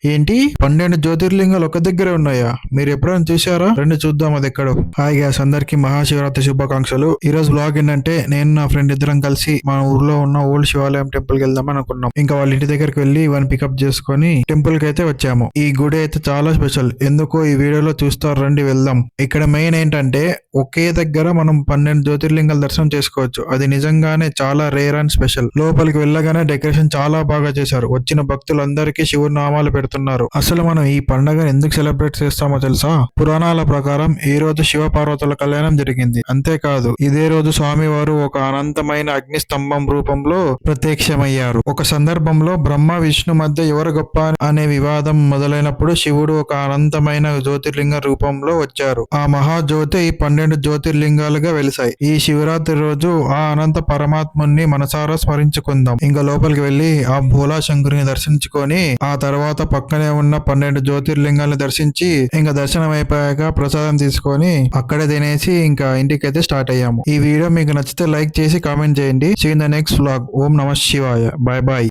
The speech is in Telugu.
ఏంటి 12 జ్యోతిర్లింగాలు ఒక దగ్గరే ఉన్నాయా? మీరు ఎప్పుడైనా చూసారా? రండి చూద్దాం అది ఎక్కడో. హాయ్ గ్యాస్, అందరికి మహాశివరాత్రి శుభాకాంక్షలు. ఈ రోజు బ్లాగ్ ఏంటంటే నేను నా ఫ్రెండ్ ఇద్దరం కలిసి మన ఊర్లో ఉన్న ఓల్డ్ శివాలయం టెంపుల్ కి వెళ్దాం అనుకున్నాం. ఇంకా వాళ్ళ ఇంటి దగ్గరికి వెళ్లి ఇవన్నీ పికప్ చేసుకుని టెంపుల్ కి అయితే వచ్చాము. ఈ గుడి అయితే చాలా స్పెషల్. ఎందుకో ఈ వీడియోలో చూస్తారు, రండి వెళ్దాం. ఇక్కడ మెయిన్ ఏంటంటే ఒకే దగ్గర మనం 12 జ్యోతిర్లింగాల దర్శనం చేసుకోవచ్చు. అది నిజంగానే చాలా రేర్ అండ్ స్పెషల్. లోపలికి వెళ్ళగానే డెకరేషన్ చాలా బాగా చేశారు. వచ్చిన భక్తులందరికీ శివుడి నామాలు పెడుతున్నారు. అసలు మనం ఈ పండుగను ఎందుకు సెలబ్రేట్ చేస్తామో తెలుసా? పురాణాల ప్రకారం ఈ రోజు శివ పార్వతుల కళ్యాణం జరిగింది. అంతేకాదు ఇదే రోజు స్వామివారు ఒక అనంతమైన అగ్ని స్తంభం రూపంలో ప్రత్యక్షమయ్యారు. ఒక సందర్భంలో బ్రహ్మ విష్ణు మధ్య ఎవరు గొప్ప అనే వివాదం మొదలైనప్పుడు శివుడు ఒక అనంతమైన జ్యోతిర్లింగ రూపంలో వచ్చారు. ఆ మహాజ్యోతి ఈ 12 జ్యోతిర్లింగాలుగా వెలిశాయి. ఈ శివరాత్రి రోజు ఆ అనంత పరమాత్ముని మనసారా స్మరించుకుందాం. ఇంకా లోపలికి వెళ్లి ఆ భోలా శంకరుని దర్శించుకొని ఆ తర్వాత పక్కనే ఉన్న 12 జ్యోతిర్లింగాలను దర్శించి ఇంకా దర్శనం అయిపోయాక ప్రసాదం తీసుకొని అక్కడే తినేసి ఇంకా ఇంటికైతే స్టార్ట్ అయ్యాము. ఈ వీడియో మీకు నచ్చితే లైక్ చేసి కామెంట్ చేయండి. See in the next vlog. ఓం నమః శివాయ. Bye bye.